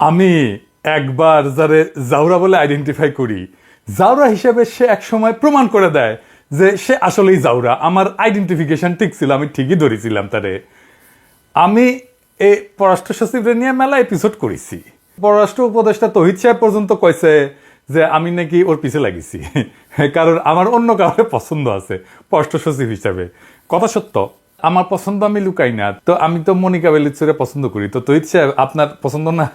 আমি একবার যারে জাউরা বলে আইডেন্টিফাই করি, জাউরা হিসেবে সে একসময় প্রমাণ করে দেয় যে সে আসলেই জাউরা। আমার আইডেন্টিফিকেশন ঠিক ছিল, আমি ঠিকই ধরেছিলাম তারে। আমি এই পররাষ্ট্র সচিবরে নিয়ে মেলা এপিসোড করেছি। পররাষ্ট্র উপদেষ্টা তহিদ সাহেব পর্যন্ত কইছে যে আমি নাকি ওর পিছে লাগিছি, কারণ আমার অন্য কাউকে পছন্দ আছে পররাষ্ট্র সচিব হিসাবে। কথা সত্য, আমার পছন্দ আমি লুকাই না। তো আমি তো মনিকা বেলুচিরে পছন্দ করি। তো তহিদ সাহেব আপনার পছন্দ না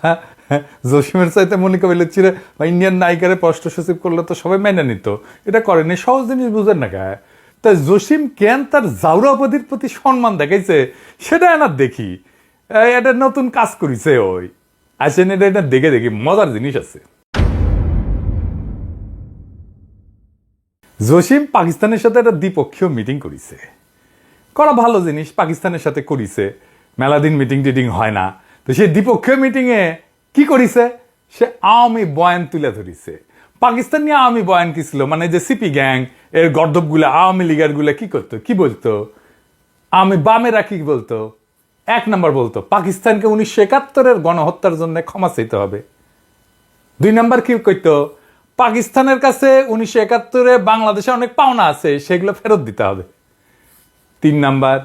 জসিমের চাইতে মনিকা বেলুচিরে বা ইন্ডিয়ান নায়িকারে পররাষ্ট্র সচিব করলে তো সবাই মেনে নিত। এটা করেনি, সহজ জিনিস বুঝেন না গায়ে। তা জসিম কেন তার জাউরা উপাধির প্রতি সম্মান দেখাইছে সেটা এনার দেখি। এটা নতুন কাজ করেছে ওই আসেন, এটা দেখে দেখি মজার জিনিস আছে। জসিম পাকিস্তানের সাথে একটা দ্বিপক্ষীয় মিটিং করেছে, করা ভালো জিনিস, পাকিস্তানের সাথে করিছে। মেলা দিন মিটিং টিটিং হয় না, তো সেই দ্বিপক্ষীয় মিটিংয়ে কি করিছে, সে আওয়ামী বয়ান তুলে ধরিছে। পাকিস্তান নিয়ে আওয়ামী বয়ান কি ছিল, মানে যে সিপি গ্যাং এর গর্দবগুলো, আওয়ামী লীগের গুলা কি করতো, কি বলতো, আওয়ামী বামেরা কি বলতো, এক নম্বর বলতো পাকিস্তানকে 1971-এর গণহত্যার জন্য ক্ষমা চাইতে হবে। 2 নম্বর কি কইতো, পাকিস্তানের কাছে 1971-এ বাংলাদেশে অনেক পাওনা আছে, সেগুলো ফেরত দিতে হবে। 3 নাম্বার,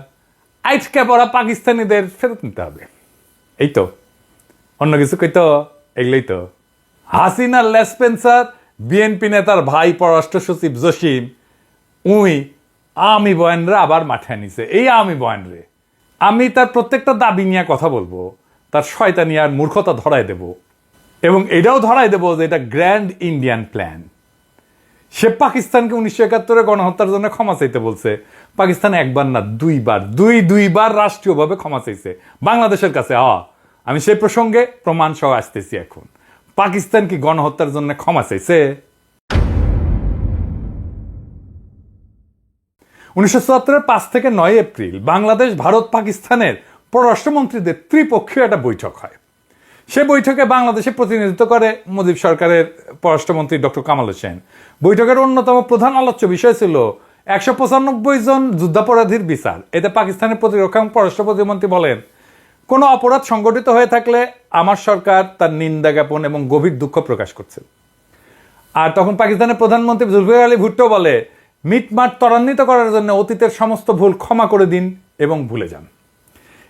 আইটকে পড়া পাকিস্তানিদের ফেরত নিতে হবে। এই তো, অন্য কিছু কইতো, এগুলোই তো। হাসিনা লেসপেন্সার বিএনপি নেতার ভাই পররাষ্ট্র সচিব জসিম উই আওয়ামী বয়ানরা আবার মাঠে নিছে। এই আওয়ামী বয়ানরে আমি তার প্রত্যেকটা দাবি নিয়ে কথা বলবো, তার শয়তানি আর মূর্খতা ধরায় দেব, এবং এটাও ধরায় দেব যে এটা গ্র্যান্ড ইন্ডিয়ান প্ল্যান। সে পাকিস্তানকে 1971-এ গণহত্যার জন্য ক্ষমা চাইতে বলছে। পাকিস্তান একবার না দুইবার রাষ্ট্রীয়ভাবে ক্ষমা চাইছে বাংলাদেশের কাছে। আমি সেই প্রসঙ্গে প্রমাণ সহ আসতেছি এখন। পাকিস্তান কি গণহত্যার জন্য ক্ষমা চাইছে? 1974-এর 5 থেকে 9 এপ্রিল বাংলাদেশ, ভারত, পাকিস্তানের পররাষ্ট্রমন্ত্রীদের ত্রিপক্ষীয় একটা বৈঠক হয়। সে বৈঠকে বাংলাদেশে প্রতিনিধিত্ব করে মুজিব সরকারের পররাষ্ট্রমন্ত্রী ডক্টর কামাল হোসেন। বৈঠকের অন্যতম প্রধান আলোচ্য বিষয় ছিল 195 জন যুদ্ধাপরাধীর বিচার। এতে পাকিস্তানের প্রতিরক্ষা এবং পররাষ্ট্র প্রতিমন্ত্রী বলেন, কোনো অপরাধ সংগঠিত হয়ে থাকলে আমার সরকার তার নিন্দা জ্ঞাপন এবং গভীর দুঃখ প্রকাশ করছে। আর তখন পাকিস্তানের প্রধানমন্ত্রী জুলফিকার আলী ভুট্টো বলে, মিটমাট ত্বরান্বিত করার জন্য অতীতের সমস্ত ভুল ক্ষমা করে দিন এবং ভুলে যান।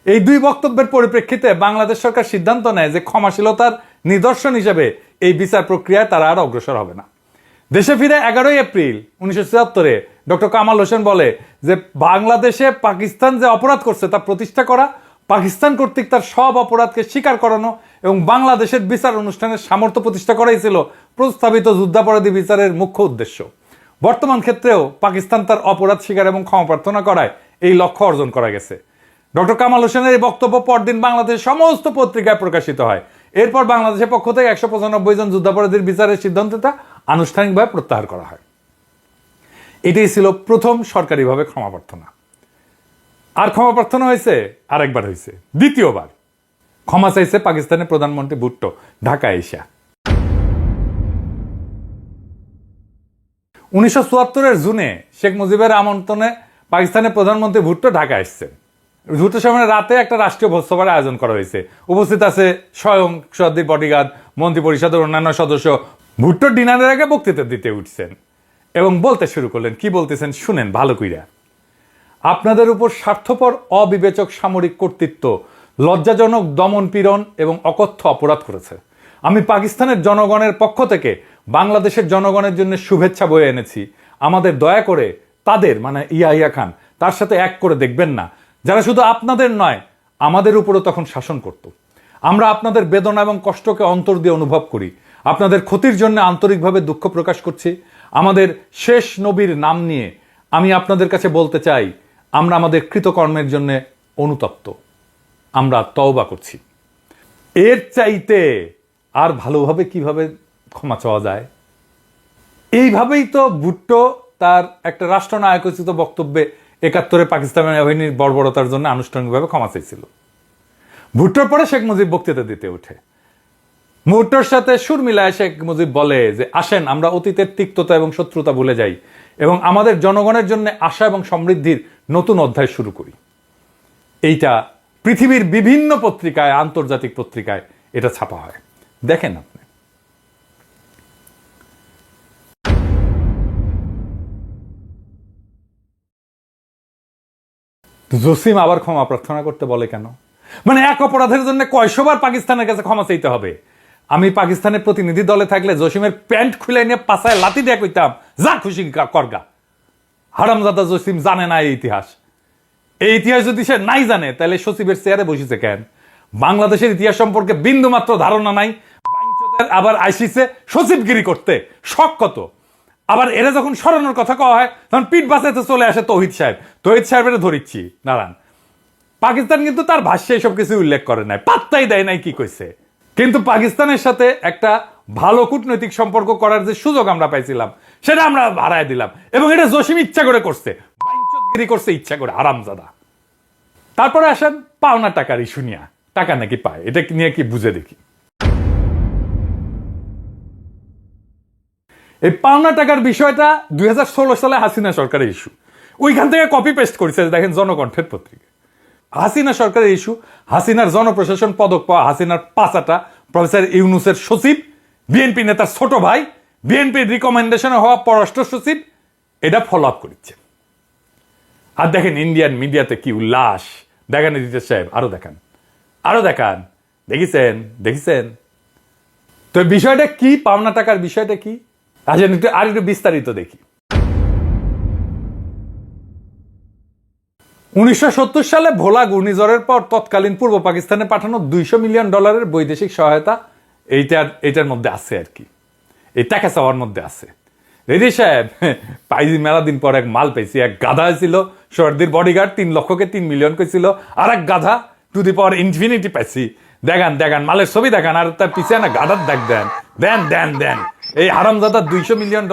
এই 2 বক্তব্যের পরিপ্রেক্ষিতে বাংলাদেশ সরকার সিদ্ধান্ত নেয় যে ক্ষমাশীলতার নিদর্শন হিসেবে এই বিচার প্রক্রিয়ায় তারা আর অগ্রসর হবে না। দেশে ফিরে 11 এপ্রিল 1974-এ ডক্টর কামাল হোসেন বলে যে বাংলাদেশে পাকিস্তান যে অপরাধ করছে তা প্রতিষ্ঠা করা, পাকিস্তান কর্তৃক তার সব অপরাধকে স্বীকার করানো এবং বাংলাদেশের বিচার অনুষ্ঠানের সামর্থ্য প্রতিষ্ঠা করাই ছিল প্রস্তাবিত যুদ্ধাপরাধী বিচারের মুখ্য উদ্দেশ্য। বর্তমান ক্ষেত্রেও পাকিস্তান তার অপরাধ স্বীকার এবং ক্ষমা প্রার্থনা করায় এই লক্ষ্য অর্জন করা গেছে। ডক্টর কামাল হোসেনের এই বক্তব্য পরদিন বাংলাদেশের সমস্ত পত্রিকায় প্রকাশিত হয়। এরপর বাংলাদেশের পক্ষ থেকে 195 জন যুদ্ধাপরাধীর বিচারের সিদ্ধান্তটা আনুষ্ঠানিকভাবে প্রত্যাহার করা হয়। এটাই ছিল প্রথম সরকারিভাবে ক্ষমা প্রার্থনা। আর ক্ষমা প্রার্থনা হয়েছে আরেকবার, হয়েছে দ্বিতীয়বার। ক্ষমা চাইছে পাকিস্তানের প্রধানমন্ত্রী ভুট্টো ঢাকায় এসে। 1974-এর জুনে শেখ মুজিবের আমন্ত্রণে পাকিস্তানের প্রধানমন্ত্রী ভুট্টো ঢাকায় এসছেন। ভুট্টোর সামনে রাতে একটা রাষ্ট্রীয় ভোজসভার আয়োজন করা হয়েছে। উপস্থিত আছে স্বয়ং সর্দির বডিগার্ড, মন্ত্রী পরিষদের অন্যান্য সদস্য। ভুট্টো ডিনারের আগে বক্তৃতা দিতে উঠছেন এবং বলতে শুরু করলেন। কি বলতেছেন শুনেন ভালো কইরা। আপনাদের উপর স্বার্থপর অবিবেচক সামরিক কর্তৃত্ব লজ্জাজনক দমন পীড়ন এবং অকথ্য অপরাধ করেছে। আমি পাকিস্তানের জনগণের পক্ষ থেকে বাংলাদেশের জনগণের জন্য শুভেচ্ছা বয়ে এনেছি। আমাদের দয়া করে তাদের, মানে ইয়াহিয়া খান, তার সাথে এক করে দেখবেন না, যারা শুধু আপনাদের নয় আমাদের উপরও তখন শাসন করত। আমরা আপনাদের বেদনা এবং কষ্টকে অন্তর দিয়ে অনুভব করি। আপনাদের ক্ষতির জন্য আন্তরিকভাবে দুঃখ প্রকাশ করছি। আমাদের শেষ নবীর নাম নিয়ে আমি আপনাদের কাছে বলতে চাই, আমরা আমাদের কৃতকর্মের জন্য অনুতপ্ত, আমরা তওবা করছি। এর চাইতে আর ভালোভাবে কিভাবে ক্ষমা চাওয়া যায়? এইভাবেই তো ভুট্টো তার একটা রাষ্ট্রনায়কোচিত বক্তব্যে 71-এ পাকিস্তানের বাহিনীর বর্বরতার জন্য আনুষ্ঠানিকভাবে ক্ষমা চাইছিল। ভুট্টোর পরে শেখ মুজিব বক্তৃতা দিতে ওঠে। ভুট্টোর সাথে সুর মিলায় শেখ মুজিব বলে যে, আসেন আমরা অতীতের তিক্ততা এবং শত্রুতা ভুলে যাই এবং আমাদের জনগণের জন্য আশা এবং সমৃদ্ধির নতুন অধ্যায় শুরু করি। এইটা পৃথিবীর বিভিন্ন পত্রিকায়, আন্তর্জাতিক পত্রিকায় এটা ছাপা হয়। দেখেন আপনি। জসিম আবার ক্ষমা প্রার্থনা করতে বলে কেন? মানে এক অপরাধের জন্য কয়শবার পাকিস্তানের কাছে ক্ষমা চাইতে হবে? আমি পাকিস্তানের প্রতিনিধি দলে থাকলে জসিমের প্যান্ট খুলে নিয়ে পাছায় লাথি দিয়ে কইতাম, যা খুশি করগা। হারামজাদা জসিম জানে না এই ইতিহাস। এই ইতিহাস যদি সে নাই জানে তাহলে সচিবের চেয়ারে বসেছে কেন? বাংলাদেশের ইতিহাস সম্পর্কে বিন্দু মাত্র ধারণা নাই, আবার আইসিসে সচিবগিরি করতে শখ কত। আবার এরা যখন সরানোর কথা কওয়া হয় তখন পিঠ বাঁচাইতে চলে আসে তৌহিদ সাহেব। তৌহিদ সাহেবের ধরিচ্ছি নারায়ণ। পাকিস্তান কিন্তু তার ভাষ্যে এসব কিছু উল্লেখ করে নাই, পাত্তাই দেয় নাই কি কইছে। কিন্তু পাকিস্তানের সাথে একটা ভালো কূটনৈতিক সম্পর্ক করার যে সুযোগ আমরা পাইছিলাম সেটা আমরা হারায় দিলাম, এবং এটা জসিম ইচ্ছা করে করছে, বাইঞ্চতগিরি করছে ইচ্ছা করে, হারামজাদা। তারপরে আসেন পাওনা টাকার ইস্যু নিয়ে। টাকা নাকি পায়, এটা নিয়ে কি বুঝে দেখি। এই পাওনা টাকার বিষয়টা 2016 সালে হাসিনা সরকারের ইস্যু, ওইখান থেকে কপি পেস্ট করেছে, দেখেন জনকণ্ঠের পত্রিকা। হাসিনা সরকারের ইস্যু, হাসিনার জনপ্রশাসন পদক পাওয়া হাসিনার পাঁচাটা প্রফেসর ইউনুসের সচিব, বিএনপি নেতার ছোট ভাই, বিএনপির রিকমেন্ডেশনে হওয়া পররাষ্ট্র সচিব, এটা ফলো আপ করছে। আর দেখেন ইন্ডিয়ান মিডিয়াতে কি উল্লাস, দেখেন এডিটর সাহেব, আরো দেখান, আরো দেখান, দেখেছেন দেখেছেন। তো বিষয়টা কি, পাওনা টাকার বিষয়টা কি, আসেন আর একটু বিস্তারিত দেখি। 1970 সালে ভোলা ঘূর্ণিঝড়ের পর তৎকালীন পূর্ব পাকিস্তানে পাঠানো $200 মিলিয়ন বৈদেশিক সহায়তা এইটার মধ্যে আছে আর কি, এই টাকা চাওয়ার মধ্যে আছে। রেডি সাহেব পাইজি মেলা দিন পর এক মাল পেয়েছি, এক গাধা ছিল সর্দির বডিগার্ড, 3 লক্ষকে 3 মিলিয়ন কইছিল, আর এক গাধা টু দি পাওয়ার ইনফিনিটি পাইছি। দেখান দেখান মালের ছবি দেখান, আর তার পিছিয়ে না গাধার দেখ দেন দেন দেন দেন। এই হারামজাদা $200 মিলিয়ন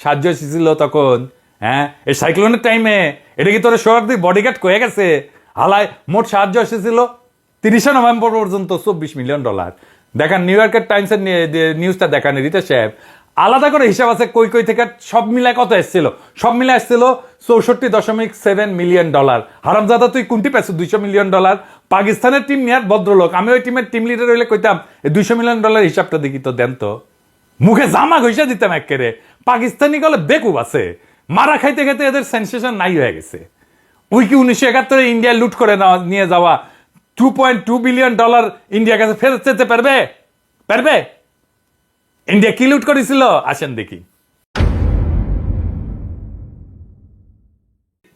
সাহায্য এসেছিল তখন, হ্যাঁ এই সাইক্লোনের টাইমে। এটা কি তোর সর্দির বডিগার্ড কয়ে গেছে? হালায় মোট সাহায্য এসেছিল 30 নভেম্বর পর্যন্ত $24 মিলিয়ন। দেখান নিউ ইয়র্কের টাইমসের নিউজটা দেখান রিতা সাহেব, আলাদা করে হিসাব আছে কই কই থেকে সব মিলায় কত এসেছিল। সব মিলে আসছিল $64.7 মিলিয়ন। হারামজাদা তুই কোনটি পেয়েছ $200 মিলিয়ন? পাকিস্তানের টিম নিয়ে ভদ্রলোক, আমি ওই টিমের টিম লিডার হইলে কইতাম এই $200 মিলিয়ন হিসাবটা দেখি তো দেন তো, মুখে জামা ঘষা দিতাম একেবারে। পাকিস্তানি গলে বেকুব আছে, মারা খাইতে খাইতে এদের সেন্সেশন নাই হয়ে গেছে। ওই কি 1971 ইন্ডিয়া লুট করে নিয়ে যাওয়া $2.2 বিলিয়ন ইন্ডিয়ার কাছে ফেরত যেতে পারবে? পারবে? ইন্ডিয়া কি লুট করেছিল আসেন দেখি।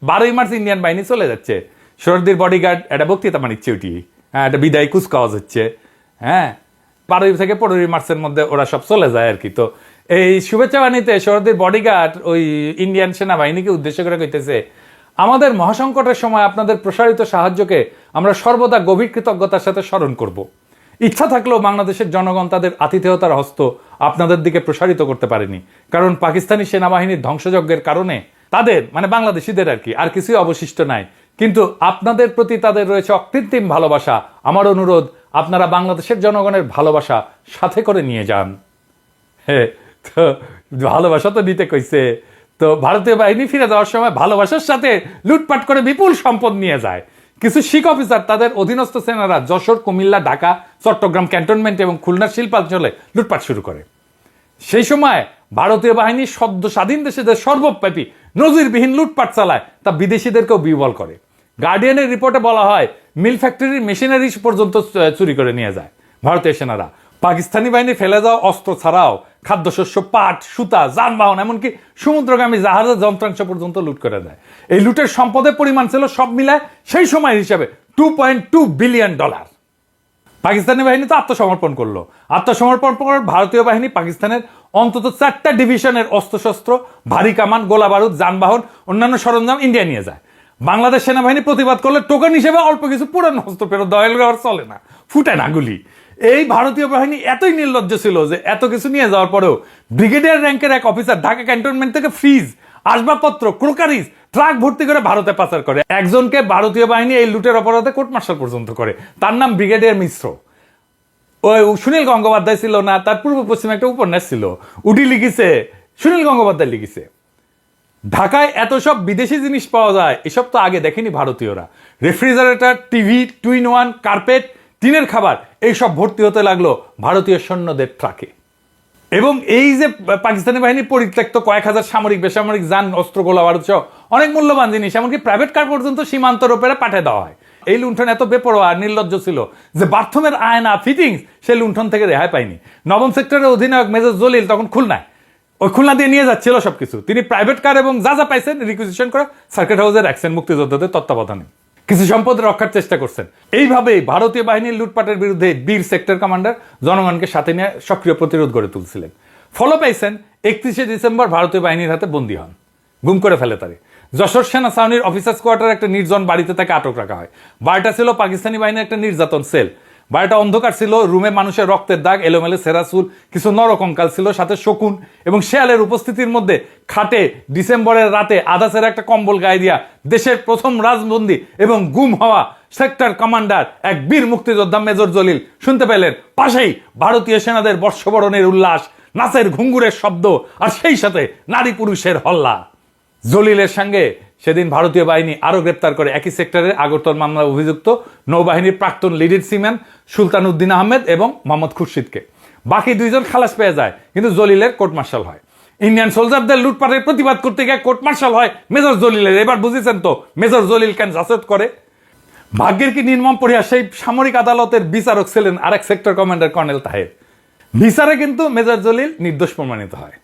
12 মার্চ ইন্ডিয়ান বাহিনী চলে যাচ্ছে, সর্দির বডিগার্ড একটা বক্তৃতা মানিচ্ছে, ওটি হ্যাঁ একটা বিদায় কুচকাওয়াজ হচ্ছে, হ্যাঁ 12 থেকে 15 মার্চের মধ্যে ওরা সব চলে যায় আর কি। তো এই শুভেচ্ছা বাণীতে সর্দির বডিগার্ড ওই ইন্ডিয়ান সেনাবাহিনীকে উদ্দেশ্য করে কইতেছে, আমাদের মহাসংকটের সময় আপনাদের প্রসারিত সাহায্যকে আমরা সর্বদা গভীর কৃতজ্ঞতার সাথে স্মরণ করব। ইচ্ছা থাকলেও বাংলাদেশের জনগণ তাদের আতিথেয়তার হস্ত আপনাদের দিকে প্রসারিত করতে পারেনি, কারণ পাকিস্তানি সেনাবাহিনীর ধ্বংসযজ্ঞের কারণে তাদের মানে বাংলাদেশিদের আর কি আর কিছুই অবশিষ্ট নাই। কিন্তু আপনাদের প্রতি তাদের রয়েছে অকৃত্রিম ভালোবাসা। আমার অনুরোধ, আপনারা বাংলাদেশের জনগণের ভালোবাসা সাথে করে নিয়ে যান। হ্যাঁ, তো ভালোবাসা তো নিতে কইছে। তো ভারতীয় বাহিনী ফিরে যাওয়ার সময় ভালোবাসার সাথে লুটপাট করে বিপুল সম্পদ নিয়ে যায়। কিছু শিখ অফিসার তাদের অধীনস্থ সেনারা যশোর, কুমিল্লা, ঢাকা, চট্টগ্রাম ক্যান্টনমেন্ট এবং খুলনার শিল্পাঞ্চলে লুটপাট শুরু করে। সেই সময় ভারতীয় বাহিনী সদ্য স্বাধীন দেশেদের সর্বব্যাপী নজিরবিহীন লুটপাট চালায়, তা বিদেশিদেরকেও বিহ্বল করে। গার্ডিয়ানের রিপোর্টে বলা হয় মিল ফ্যাক্টরির মেশিনারি পর্যন্ত চুরি করে নিয়ে যায় ভারতীয় সেনারা। পাকিস্তানি বাহিনী ফেলে যাওয়া অস্ত্র ছাড়াও খাদ্যশস্য, পাট, সুতা, যানবাহন, এমনকি সমুদ্রগামী জাহাজের যন্ত্রাংশ পর্যন্ত লুট করে দেয়। এই লুটের সম্পদের পরিমাণ ছিল সব মিলায় সেই সময়ের হিসাবে $2.2 বিলিয়ন। পাকিস্তানি বাহিনী তো আত্মসমর্পণ করলো। আত্মসমর্পণ পর ভারতীয় বাহিনী পাকিস্তানের অন্তত 4টা ডিভিশনের অস্ত্রশস্ত্র, ভারী কামান, গোলা বারুদ, যানবাহন, অন্যান্য সরঞ্জাম ইন্ডিয়া নিয়ে যায়। বাংলাদেশ সেনাবাহিনী প্রতিবাদ করলে টোকেন হিসেবে অল্প কিছু পুরানো অস্ত্র ফেরত দেওয়া চলে না, ফুটে না গুলি। এই ভারতীয় বাহিনী এতই নির্লজ্জ ছিল যে এত কিছু নিয়ে যাওয়ার পরেও ব্রিগেডিয়ার র্যাঙ্কের এক অফিসার ঢাকা ক্যান্টনমেন্ট থেকে ফ্রিজ, আসবাবপত্র, ক্রোকারিজ ট্রাক ভর্তি করে ভারতে পাচার করে। একজনকে ভারতীয় বাহিনী এই লুটের অপরাধে কোর্ট মার্শাল পর্যন্ত করে, তার নাম ব্রিগেডিয়ার মিশ্র। ওই সুনীল গঙ্গোপাধ্যায় ছিল না, তার পূর্ব পশ্চিমে একটা উপন্যাস ছিল, উটি লিখেছে, সুনীল গঙ্গোপাধ্যায় লিখেছে। ঢাকায় এত সব বিদেশি জিনিস পাওয়া যায়, এসব তো আগে দেখেনি ভারতীয়রা। রেফ্রিজারেটর, টিভি, 2-in-1, কার্পেট, টিনের খাবার এইসব ভর্তি হতে লাগলো ভারতীয় সৈন্যদের ট্রাকে। এবং এই যে পাকিস্তানি বাহিনী পরিত্যক্ত কয়েক হাজার সামরিক বেসামরিক যান, অস্ত্র, গোলা বারুদ সহ অনেক মূল্যবান জিনিস, এমনকি প্রাইভেট কার পর্যন্ত সীমান্তের ওপরে পাঠিয়ে দেওয়া হয়। এই লুণ্ঠন এত বেপরোয়া আর নির্লজ্জ ছিল যে বাথরুমের আয়না ফিটিংস সেই লুণ্ঠন থেকে রেহাই পায়নি। নবম সেক্টরের অধিনায়ক মেজর জলিল তখন খুলনায়, ওই খুলনা দিয়ে নিয়ে যাচ্ছিল সবকিছু। তিনি প্রাইভেট কার এবং যা যা পাইছেন রিকুইজিশন করে সার্কিট হাউসে রাখছেন মুক্তিযোদ্ধাদের তত্ত্বাবধানে। কিছু সম্পদ রক্ষার চেষ্টা করছেন। এইভাবেই ভারতীয় বাহিনীর লুটপাটের বিরুদ্ধে বীর সেক্টর কমান্ডার জনগণকে সাথে নিয়ে সক্রিয় প্রতিরোধ গড়ে তুলছিলেন। ফলো পাইছেন 31শে ডিসেম্বর ভারতীয় বাহিনীর হাতে বন্দী হন, গুম করে ফেলে তারে। যশোর সেনা ছাউনির অফিসার্স কোয়ার্টার একটা নির্জন বাড়িতে তাকে আটক রাখা হয়। বাড়িটা ছিল পাকিস্তানি বাহিনীর একটা নির্যাতন সেল। বাড়িটা অন্ধকার ছিল, রুমে মানুষের রক্তের দাগ, এলোমেলো সেরাসুল, কিছু নরকঙ্কাল ছিল, সাথে শকুন এবং শেয়ালের উপস্থিতির মধ্যে খাটে ডিসেম্বরের রাতে আধা সেরা একটা কম্বল গায়ে দিয়া দেশের প্রথম রাজবন্দী এবং গুম হওয়া সেক্টর কমান্ডার এক বীর মুক্তিযোদ্ধা মেজর জলিল শুনতে পেলেন পাশেই ভারতীয় সেনাদের বর্ষবরণের উল্লাস, নাচের ঘুঙ্গুরের শব্দ, আর সেই সাথে নারী পুরুষের হল্লা। জলিলের সঙ্গে সেদিন ভারতীয় বাহিনী আরো গ্রেপ্তার করে একই সেক্টরের আগরতল মামলায় অভিযুক্ত নৌবাহিনীর প্রাক্তন লিডের সিম্যান সুলতান উদ্দিন আহমেদ এবং মোহাম্মদ খুরশিদকে। বাকি দুইজন খালাস পেয়ে যায়, কিন্তু জলিলের কোর্ট মার্শাল হয়। ইন্ডিয়ান সোলজারদের লুটপাটের প্রতিবাদ করতে গিয়ে কোর্ট মার্শাল হয় মেজর জলিলের। এবার বুঝেছেন তো মেজর জলিল কেন জাসদ করে। ভাগ্যের কি নির্মম পরিহাস, সেই সামরিক আদালতের বিচারক ছিলেন আরেক সেক্টর কমান্ডার কর্নেল তাহের। বিচারে কিন্তু মেজর জলিল নির্দোষ প্রমাণিত হয়,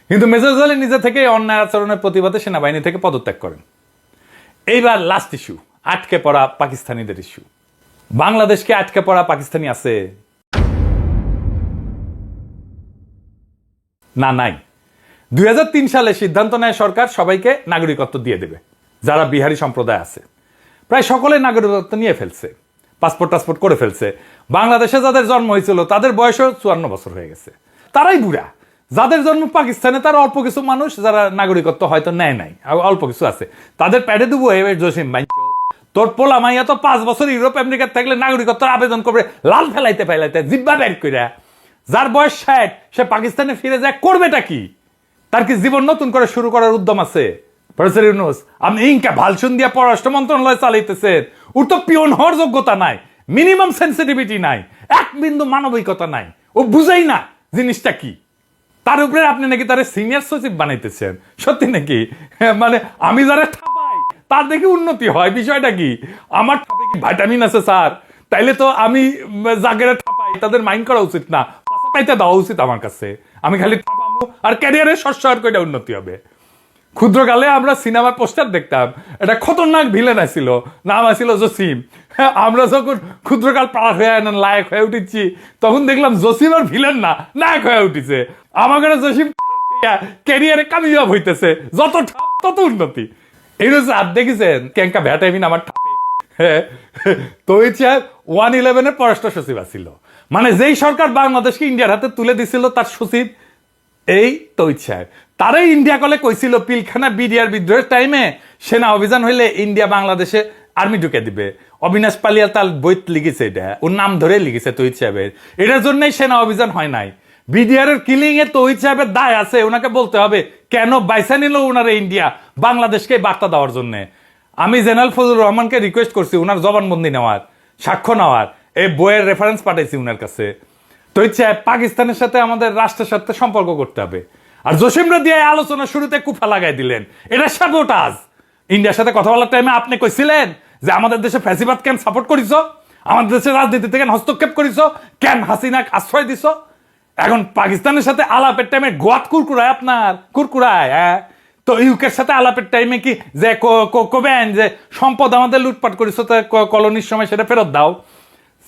কিন্তু মেজর জলিল নিজে থেকে অন্যায় আচরণের প্রতিবাদে সেনাবাহিনী থেকে পদত্যাগ করেন। এইবার লাস্ট ইস্যু, আটকে পড়া পাকিস্তানিদের ইস্যু। বাংলাদেশকে আটকে পড়া পাকিস্তানি আছে? না, নাই। 2003 সালে সিদ্ধান্ত নেয় সরকার সবাইকে নাগরিকত্ব দিয়ে দেবে যারা বিহারি সম্প্রদায় আছে। প্রায় সকলে নাগরিকত্ব নিয়ে ফেলছে, পাসপোর্ট টাসপোর্ট করে ফেলছে। বাংলাদেশে যাদের জন্ম হয়েছিল তাদের বয়সও 54 বছর হয়ে গেছে, তারাই বুড়া। যাদের জন্ম পাকিস্তানে তার অল্প কিছু মানুষ যারা নাগরিকত্ব হয়তো নেয় নাই, অল্প কিছু আছে, তাদের প্যাডে দেবো এবার জসিম ভাই তোর পোলা মাইয়া তো 5 বছর ইউরোপ আমেরিকার থাকলে নাগরিকত্বের আবেদন করবে লাল ফেলাইতে জিব্বা বের করে। যার বয়স 60 সে পাকিস্তানে ফিরে যায় করবেটা কি? তার কি জীবন নতুন করে শুরু করার উদ্যম আছে? প্রফেসর ইউনূস, আপনি ইনকা ভালসুন দিয়া পররাষ্ট্র মন্ত্রণালয় চালাইতেছেন, ওর তো পিয়ন হওয়ার যোগ্যতা নাই, মিনিমাম সেন্সিটিভিটি নাই, এক বিন্দু মানবিকতা নাই, ও বুঝাই না জিনিসটা কি। তার উপরে আপনি নাকি তার সিনিয়র সচিব বানাইতেছেন, সত্যি নাকি? মানে আমি যারা ঠাপাই তার দেখে উন্নতি হয়, বিষয়টা কি? আমার ঠাপে কি ভিটামিন আছে স্যার? তাইলে তো আমি জাগেরা ঠাপাই তাদের মাইন্ড করা উচিত না, পাশা পাইতে দেওয়া উচিত আমার কাছে। আমি খালি ঠাপাবো আর ক্যারিয়ারে শস্য কয়টা উন্নতি হবে। ক্ষুদ্রকালে আমরা সিনেমার পোস্টার দেখতাম, এটা খতরনাক ভিলেন আসছিল, নাম আসছিল জসিম। আমরা যখন ক্ষুদ্রকাল পার হয়ে লায়ক হয়ে উঠেছি তখন দেখলাম জসিম আর ভিলেন না, নায়ক হয়ে উঠেছে। আমাকে জসিম ক্যারিয়ারে কামিয়াব হইতেছে, যত ঠাপ তত উন্নতি। এই হচ্ছে আর দেখেছেন ক্যাঙ্কা ভ্যাটামিন আমার ঠাপে। তো ইচ্ছা 111 পররাষ্ট্র সচিব আসছিল, মানে যেই সরকার বাংলাদেশকে ইন্ডিয়ার হাতে তুলে দিছিল তার সচিব এই তো ইচ্ছা। তারাই ইন্ডিয়া কলে কইছিল পিলখানা বিডিআর বিদ্রোহের টাইমে সেনা অভিযান হইলে ইন্ডিয়া বাংলাদেশে আর্মি ঢুকে দিবে। অবিনাশ পালিয়া তার বই লিখেছে, এটা ওর নাম ধরে লিখেছে তহিদ সাহেবের। এটার জন্যই সেনা অভিযান হয় নাই। বিডিআর এর কিলিং এ তহিদ সাহেবের দায় আছে, ওনাকে বলতে হবে কেন বাইসা নিল ওনারা ইন্ডিয়া বাংলাদেশকে বার্তা দেওয়ার জন্য। আমি জেনারেল ফজলুর রহমানকে রিকোয়েস্ট করছি ওনার জবানবন্দি নেওয়ার, সাক্ষ্য নেওয়ার, এই বইয়ের রেফারেন্স পাঠাইছি ওনার কাছে। তো ইচ্ছা পাকিস্তানের সাথে আমাদের রাষ্ট্রের সাথে সম্পর্ক করতে হবে। আর জসিমরা দিয়ে আলোচনা শুরুতে কুফা লাগাই দিলেন, এটা সাবোটাজ। ইন্ডিয়ার সাথে কথা বলার টাইমে আপনি কইছিলেন যে আমাদের দেশে ফ্যাসিবাদ কেন সাপোর্ট করিস, আমাদের দেশের রাজনীতি থেকে হস্তক্ষেপ করিস, কেন হাসিনাক আশ্রয় দিস। এখন পাকিস্তানের সাথে আলাপের টাইমে গোয়াত কুরকুরায়, আপনার কুরকুরায়। হ্যাঁ, তো ইউকের সাথে আলাপের টাইমে কি যে কবেন যে সম্পদ আমাদের লুটপাট করিস, কলোনির সময় সেটা ফেরত দাও।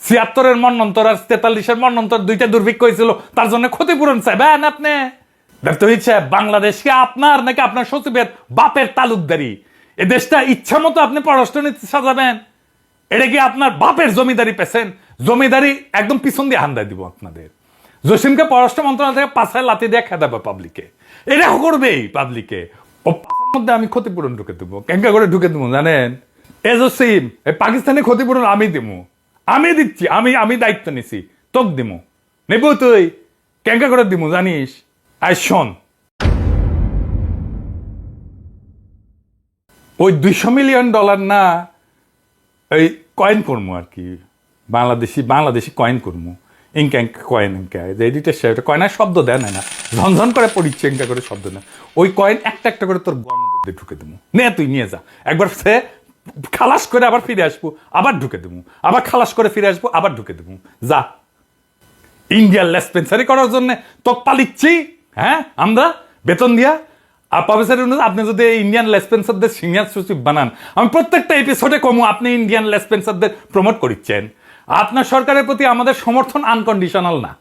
76-এর মন্বন্তর আর 43-এর মন্বন্তর দুইটা দুর্ভিক্ষ হয়েছিল, তার জন্য ক্ষতিপূরণ চাইবেন আপনি? দেখতে হচ্ছে বাংলাদেশকে আপনার নাকি আপনার সচিবের বাপের তালুকদারি, এ দেশটা ইচ্ছা মতো আপনি পররাষ্ট্রনীতি সাজাবেন? এটা কি আপনার বাপের জমিদারি পেছেন? জমিদারি একদম পিছন দিয়ে হান্দায় দিব আপনাদের। জসিমকে পররাষ্ট্র মন্ত্রণালয় থেকে পাশায় লাথি দিয়ে খেদাবে পাবলিকে, এটা করবেই পাবলিকে। ও পাশার মধ্যে আমি ক্ষতিপূরণ ঢুকে দেবো, কেঙ্কা করে ঢুকে দেবো জানেন? এ জসিম, এই পাকিস্তানের ক্ষতিপূরণ আমি দেবো, আমি দিচ্ছি, আমি দায়িত্ব নিছি, তোক দিমু নেব, তুই কেঙ্কা করে দিমু জানিস? আই শোন, ওই $200 মিলিয়ন না এই কয়েন করবো আর কি, বাংলাদেশি কয়েন করবো, ইনকা কয়েন ইনকা এডিটের সেটা কয়েনের শব্দ দেয় না, ঝনঝন করে পড়িচ্ছে ইনকা করে শব্দ না, ওই কয়েন একটা একটা করে তোর গর্মের মধ্যে ঢুকে দেবো, নে তুই নিয়ে যা, একবার সে খালাস করে আবার ফিরে আসবো, আবার ঢুকে দেবো, আবার খালাস করে ফিরে আসবো, আবার ঢুকে দেবো, যা। ইন্ডিয়ান লেসপেন্সারি করার জন্য তো পালিচ্ছি, হ্যাঁ আমরা বেতন দিয়া। আর প্রফেসর ইউনূস, আপনি যদি ইন্ডিয়ান লেসপেন্সারদের সিনিয়র সচিব বানান, আমি প্রত্যেকটা এপিসোডে কমু আপনি ইন্ডিয়ান লেসপেন্সারদের প্রমোট করিচ্ছেন। আপনার সরকারের প্রতি আমাদের সমর্থন আনকন্ডিশনাল না,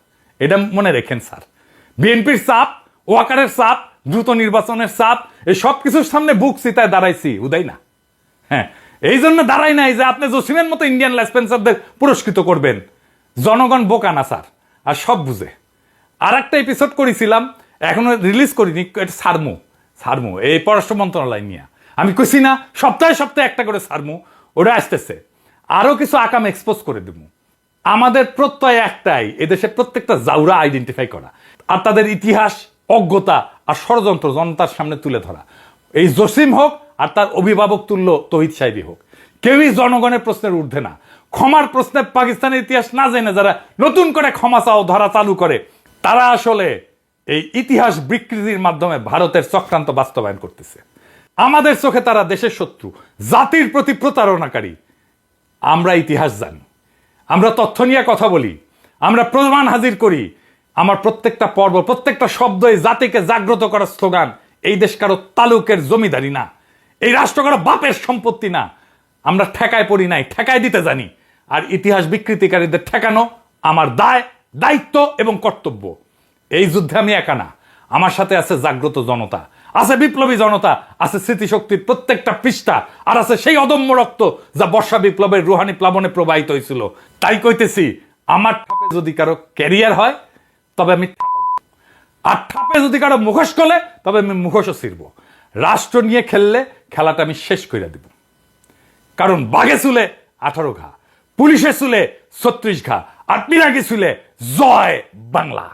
এটা মনে রেখেন স্যার। বিএনপির চাপ, ওয়াকারের চাপ, দ্রুত নির্বাচনের চাপ, এই সব কিছুর সামনে বুক চিতায় দাঁড়াইছি, উদয় না। হ্যাঁ, এই জন্য দাঁড়াই নাই যে আপনি জসিমের মতো ইন্ডিয়ান লেসপেন্সারদের পুরস্কৃত করবেন। জনগণ বোকা না স্যার, আর সব বুঝে। আর একটা এপিসোড করেছিলাম, এখনো রিলিজ করিনি, সারমু এই পররাষ্ট্র মন্ত্রণালয় নিয়ে আমি কইছি না সপ্তাহে সপ্তাহে একটা করে সারমু, ওটা আসতেছে। আরো কিছু আকাম এক্সপোজ করে দেবো। আমাদের প্রত্যয় একটাই, এদেশে প্রত্যেকটা জাউরা আইডেন্টিফাই করা আর তাদের ইতিহাস, অজ্ঞতা আর ষড়যন্ত্র জনতার সামনে তুলে ধরা। এই জসিম হোক আর তার অভিভাবক তুল্য তৌহিদ সাহেবী হোক, কেউই জনগণের প্রশ্নের ঊর্ধ্বে না। ক্ষমার প্রশ্নে পাকিস্তানের ইতিহাস না জেনে যারা নতুন করে ক্ষমা চাও ধরা চালু করে, তারা আসলে এই ইতিহাস বিকৃতির মাধ্যমে ভারতের চক্রান্ত বাস্তবায়ন করতেছে। আমাদের চোখে তারা দেশের শত্রু, জাতির প্রতি প্রতারণাকারী। আমরা ইতিহাস জানি, আমরা তথ্য নিয়ে কথা বলি, আমরা প্রমাণ হাজির করি। আমার প্রত্যেকটা পর্ব, প্রত্যেকটা শব্দ এই জাতিকে জাগ্রত করার স্লোগান। এই দেশ কারো তালুকের জমিদারি না, এই রাষ্ট্র কারো বাপের সম্পত্তি না। আমরা ঠেকায় পড়ি নাই, ঠেকায় দিতে জানি। আর ইতিহাস বিকৃতিকারীদের ঠেকানো আমার দায়, দায়িত্ব এবং কর্তব্য। এই যুদ্ধে আমি একা না, আমার সাথে আছে জাগ্রত জনতা, আছে বিপ্লবী জনতা, আছে স্মৃতিশক্তির প্রত্যেকটা পৃষ্ঠা, আর আছে সেই অদম্য রক্ত যা বর্ষা বিপ্লবের রুহানি প্লাবনে প্রবাহিত হয়েছিল। তাই কইতেছি, আমার ঠাপে যদি কারো ক্যারিয়ার হয় তবে আমি ঠাপাবো, আর ঠাপে যদি কারো মুখোশ খোলে তবে আমি মুখোশও ছিড়ব। রাষ্ট্র নিয়ে খেললে খেলাটা আমি শেষ করে দিব। কারণ বাঘে চুলে 18 ঘা, পুলিশে চুলে 36 ঘা, আর পিনাকি চুলে জয় বাংলা।